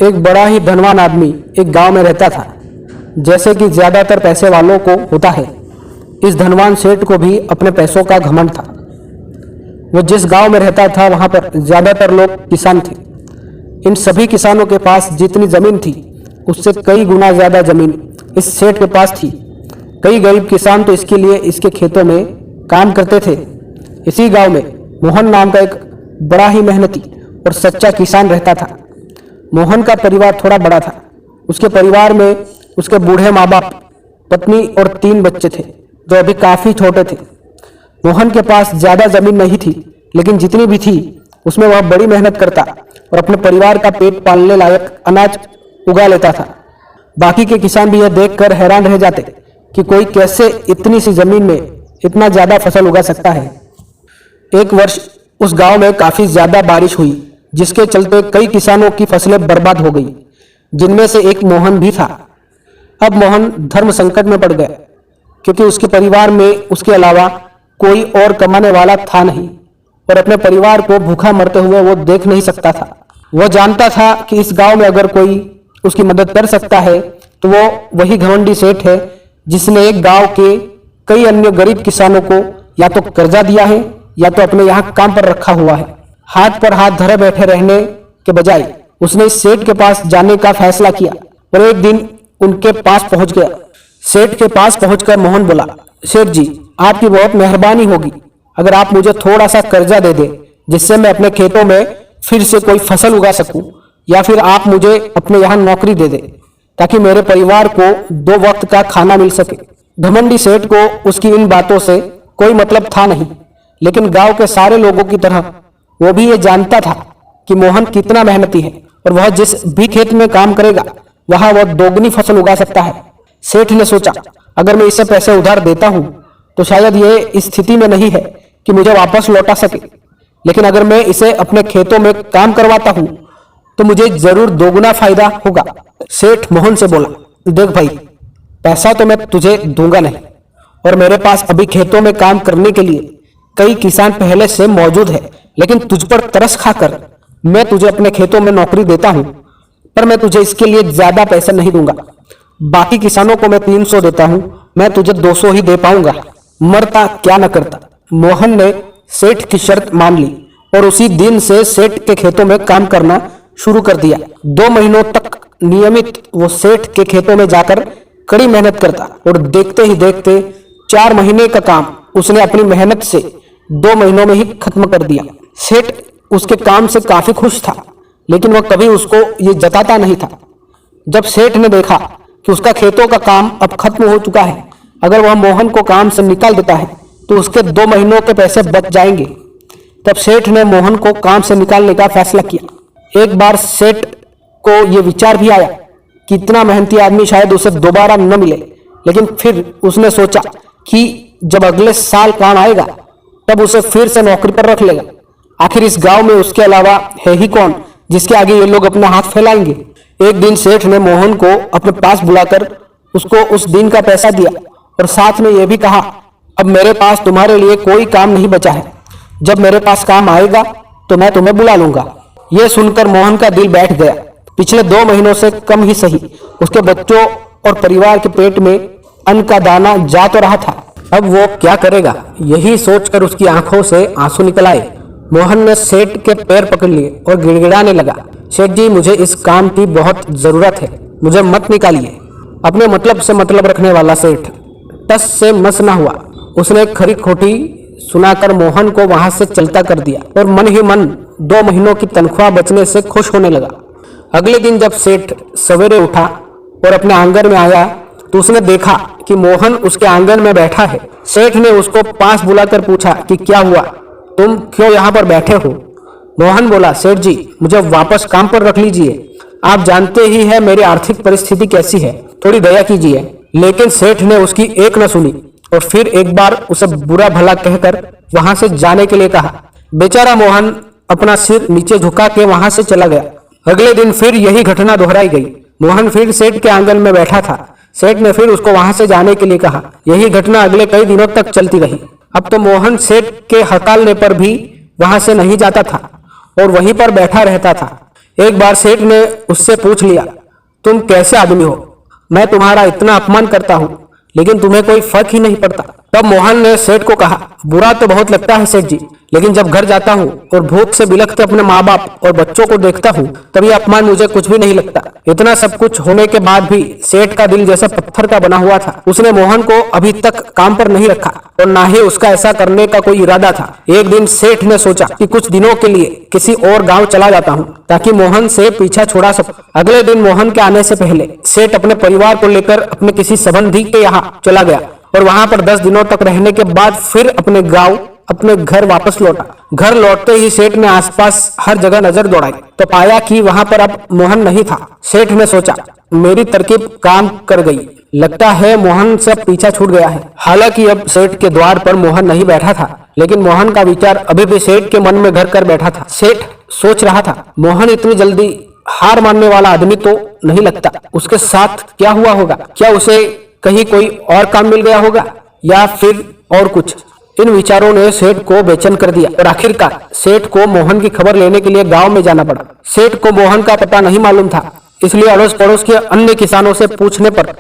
एक बड़ा ही धनवान आदमी एक गांव में रहता था। जैसे कि ज्यादातर पैसे वालों को होता है, इस धनवान सेठ को भी अपने पैसों का घमंड था। वो जिस गांव में रहता था वहां पर ज्यादातर लोग किसान थे। इन सभी किसानों के पास जितनी जमीन थी उससे कई गुना ज्यादा जमीन इस सेठ के पास थी। कई गरीब किसान तो इसके लिए इसके खेतों में काम करते थे। इसी गांव में मोहन नाम का एक बड़ा ही मेहनती और सच्चा किसान रहता था। मोहन का परिवार थोड़ा बड़ा था। उसके परिवार में उसके बूढ़े माँ बाप, पत्नी और 3 बच्चे थे जो अभी काफी छोटे थे। मोहन के पास ज्यादा जमीन नहीं थी, लेकिन जितनी भी थी उसमें वह बड़ी मेहनत करता और अपने परिवार का पेट पालने लायक अनाज उगा लेता था। बाकी के किसान भी यह देखकर हैरान रह जाते कि कोई कैसे इतनी सी जमीन में इतना ज्यादा फसल उगा सकता है। एक वर्ष उस गांव में काफी ज्यादा बारिश हुई, जिसके चलते कई किसानों की फसलें बर्बाद हो गई, जिनमें से एक मोहन भी था। अब मोहन धर्म संकट में पड़ गया, क्योंकि उसके परिवार में उसके अलावा कोई और कमाने वाला था नहीं और अपने परिवार को भूखा मरते हुए वो देख नहीं सकता था। वह जानता था कि इस गांव में अगर कोई उसकी मदद कर सकता है तो वो वही घमंडी सेठ है जिसने एक गांव के कई अन्य गरीब किसानों को या तो कर्जा दिया है या तो अपने यहाँ काम पर रखा हुआ है। हाथ पर हाथ धरे बैठे रहने के बजाय उसने इस सेठ के पास जाने का फैसला किया और एक दिन उनके पास पहुंच गया। सेठ के पास पहुंचकर मोहन बोला, सेठ जी, आपकी बहुत मेहरबानी होगी अगर आप मुझे थोड़ा सा कर्जा दे दें, जिससे मैं अपने खेतों में फिर से कोई फसल उगा सकूं, या फिर आप मुझे अपने यहाँ नौकरी दे दें ताकि मेरे परिवार को 2 वक्त का खाना मिल सके। घमंडी सेठ को उसकी इन बातों से कोई मतलब था नहीं, लेकिन गांव के सारे लोगों की तरह वो भी ये जानता था कि मोहन कितना मेहनती है और वह जिस भी खेत में काम करेगा वहां वह दोगुनी फसल उगा सकता है। सेठ ने सोचा, अगर मैं इसे पैसे उधार देता हूं तो शायद ये इस स्थिति में नहीं है कि मुझे वापस लौटा सके, लेकिन अगर मैं इसे अपने खेतों में काम करवाता हूं तो मुझे जरूर दोगुना फायदा होगा। सेठ मोहन से बोला, देख भाई, पैसा तो मैं तुझे दूंगा नहीं और मेरे पास अभी खेतों में काम करने के लिए कई किसान पहले से मौजूद है, लेकिन तुझ पर तरस खाकर मैं तुझे अपने खेतों में नौकरी देता हूं, पर मैं तुझे इसके लिए ज्यादा पैसे नहीं दूंगा। बाकी किसानों को मैं 300 देता हूं, मैं तुझे 200 ही दे पाऊंगा। मरता क्या न करता। मोहन ने सेठ की शर्त मान ली और उसी दिन से सेठ के खेतों में काम करना शुरू कर दिया। 2 महीनों तक नियमित वो सेठ के खेतों में जाकर कड़ी मेहनत करता और देखते ही देखते 4 महीने का काम उसने अपनी मेहनत से 2 महीनों में ही खत्म कर दिया। सेठ उसके काम से काफी खुश था, लेकिन वह कभी उसको ये जताता नहीं था। जब सेठ ने देखा कि उसका खेतों का काम अब खत्म हो चुका है, अगर वह मोहन को काम से निकाल देता है तो उसके 2 महीनों के पैसे बच जाएंगे, तब सेठ ने मोहन को काम से निकालने का फैसला किया। एक बार सेठ को यह विचार भी आया कि इतना मेहनती आदमी शायद उसे दोबारा न मिले, लेकिन फिर उसने सोचा कि जब अगले साल काम आएगा तब उसे फिर से नौकरी पर रख लेगा। आखिर इस गांव में उसके अलावा है ही कौन जिसके आगे ये लोग अपना हाथ फैलाएंगे। एक दिन सेठ ने मोहन को अपने पास बुलाकर उसको उस दिन का पैसा दिया और साथ में यह भी कहा, अब मेरे पास तुम्हारे लिए कोई काम नहीं बचा है, जब मेरे पास काम आएगा तो मैं तुम्हें बुला लूंगा। यह सुनकर मोहन का दिल बैठ गया। पिछले 2 महीनों से कम ही सही उसके बच्चों और परिवार के पेट में अन्न का दाना जा तो रहा था, अब वो क्या करेगा, यही सोचकर उसकी आंखों से आंसू निकल आए। मोहन ने सेठ के पैर पकड़ लिए और गिड़गिड़ाने लगा, सेठ जी, मुझे इस काम की बहुत जरूरत है, मुझे मत निकालिए। अपने मतलब से मतलब रखने वाला सेठ टस से मस न हुआ। उसने खरी खोटी सुनाकर मोहन को वहां से चलता कर दिया और मन ही मन 2 महीनों की तनख्वाह बचने से खुश होने लगा। अगले दिन जब सेठ सवेरे उठा और अपने आंगन में आया तो उसने देखा कि मोहन उसके आंगन में बैठा है। सेठ ने उसको पास बुलाकर पूछा कि क्या हुआ, तुम क्यों यहाँ पर बैठे हो। मोहन बोला, सेठ जी, मुझे वापस काम पर रख लीजिए, आप जानते ही है मेरी आर्थिक परिस्थिति कैसी है, थोड़ी दया कीजिए। लेकिन सेठ ने उसकी एक न सुनी और फिर एक बार उसे बुरा भला कहकर वहां से जाने के लिए कहा। बेचारा मोहन अपना सिर नीचे झुका के वहां से चला गया। अगले दिन फिर यही घटना दोहराई गई। मोहन फिर सेठ के आंगन में बैठा था। सेठ ने फिर उसको वहां से जाने के लिए कहा। यही घटना अगले कई दिनों तक चलती रही। अब तो मोहन सेठ के हकालने पर भी वहां से नहीं जाता था और वहीं पर बैठा रहता था। एक बार सेठ ने उससे पूछ लिया, तुम कैसे आदमी हो, मैं तुम्हारा इतना अपमान करता हूँ लेकिन तुम्हें कोई फर्क ही नहीं पड़ता। तब मोहन ने सेठ को कहा, बुरा तो बहुत लगता है सेठ जी, लेकिन जब घर जाता हूँ और भूख से बिलखते अपने माँ बाप और बच्चों को देखता हूँ तब ये अपमान मुझे कुछ भी नहीं लगता। इतना सब कुछ होने के बाद भी सेठ का दिल जैसे पत्थर का बना हुआ था। उसने मोहन को अभी तक काम पर नहीं रखा और ना ही उसका ऐसा करने का कोई इरादा था। एक दिन सेठ ने सोचा कि कुछ दिनों के लिए किसी और गांव चला जाता हूं ताकि मोहन से पीछा छुड़ा सकूं। अगले दिन मोहन के आने से पहले सेठ अपने परिवार को लेकर अपने किसी संबंधी के यहाँ चला गया और वहां पर 10 दिनों तक रहने के बाद फिर अपने गांव अपने घर वापस लौटा। घर लौटते ही सेठ ने आसपास हर जगह नजर दौड़ाई तो पाया कि वहां पर अब मोहन नहीं था। सेठ ने सोचा, मेरी तरकीब काम कर गई, लगता है मोहन से अब पीछा छूट गया है। हालांकि अब सेठ के द्वार पर मोहन नहीं बैठा था, लेकिन मोहन का विचार अभी भी सेठ के मन में घर कर बैठा था। सेठ सोच रहा था, मोहन इतनी जल्दी हार मानने वाला आदमी तो नहीं लगता। उसके साथ क्या हुआ होगा? क्या उसे कहीं कोई और काम मिल गया होगा या फिर और कुछ? इन विचारों ने सेठ को बेचैन कर दिया और आखिरकार सेठ को मोहन की खबर लेने के लिए गांव में जाना पड़ा। सेठ को मोहन का पता नहीं मालूम था, इसलिए अड़ोस पड़ोस के अन्य किसानों से पूछने पर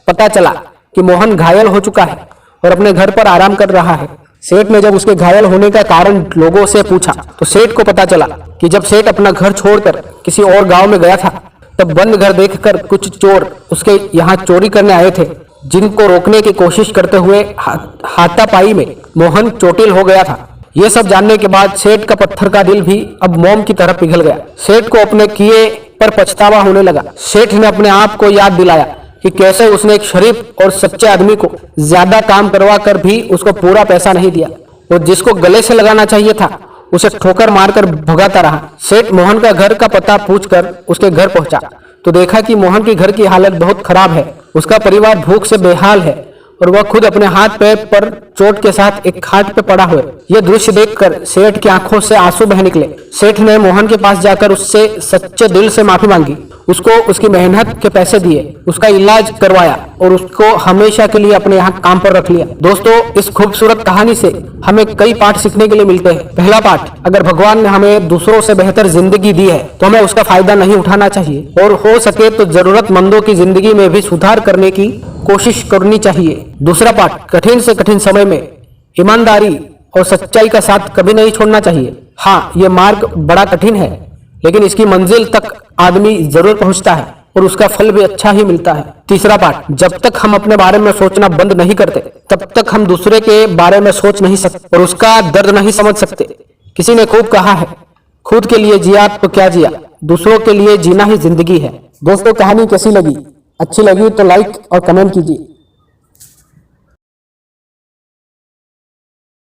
पता चला कि मोहन घायल हो चुका है और अपने घर पर आराम कर रहा है। सेठ ने जब उसके घायल होने का कारण लोगों से पूछा तो सेठ को पता चला कि जब सेठ अपना घर छोड़कर किसी और गांव में गया था तब बंद घर देखकर कुछ चोर उसके यहाँ चोरी करने आए थे, जिनको रोकने की कोशिश करते हुए हाथापाई में मोहन चोटिल हो गया था। यह सब जानने के बाद सेठ का पत्थर का दिल भी अब मोम की तरह पिघल गया। सेठ को अपने किए पर पछतावा होने लगा। सेठ ने अपने आप को याद दिलाया कि कैसे उसने एक शरीफ और सच्चे आदमी को ज्यादा काम करवा कर भी उसको पूरा पैसा नहीं दिया और जिसको गले से लगाना चाहिए था उसे ठोकर मारकर भगाता रहा। सेठ मोहन का घर का पता पूछकर उसके घर पहुंचा तो देखा कि मोहन के घर की हालत बहुत खराब है। उसका परिवार भूख से बेहाल है और वह खुद अपने हाथ पैर पर चोट के साथ एक खाट पे पड़ा हुआ है। यह दृश्य देखकर सेठ की आंखों से आंसू बह निकले। सेठ ने मोहन के पास जाकर उससे सच्चे दिल से माफी मांगी, उसको उसकी मेहनत के पैसे दिए, उसका इलाज करवाया और उसको हमेशा के लिए अपने यहाँ काम पर रख लिया। दोस्तों, इस खूबसूरत कहानी से हमें कई पाठ सीखने के लिए मिलते हैं। पहला पाठ, अगर भगवान ने हमें दूसरों से बेहतर जिंदगी दी है तो हमें उसका फायदा नहीं उठाना चाहिए और हो सके तो जरूरतमंदों की जिंदगी में भी सुधार करने की कोशिश करनी चाहिए। दूसरा पाठ, कठिन से कठिन समय में ईमानदारी और सच्चाई का साथ कभी नहीं छोड़ना चाहिए। हाँ, ये मार्ग बड़ा कठिन है लेकिन इसकी मंजिल तक आदमी जरूर पहुंचता है और उसका फल भी अच्छा ही मिलता है। तीसरा पाठ, जब तक हम अपने बारे में सोचना बंद नहीं करते तब तक हम दूसरे के बारे में सोच नहीं सकते और उसका दर्द नहीं समझ सकते। किसी ने खूब कहा है, खुद के लिए जिया तो क्या जिया, दूसरों के लिए जीना ही जिंदगी है। दोस्तों, कहानी कैसी लगी? अच्छी लगी तो लाइक और कमेंट कीजिए।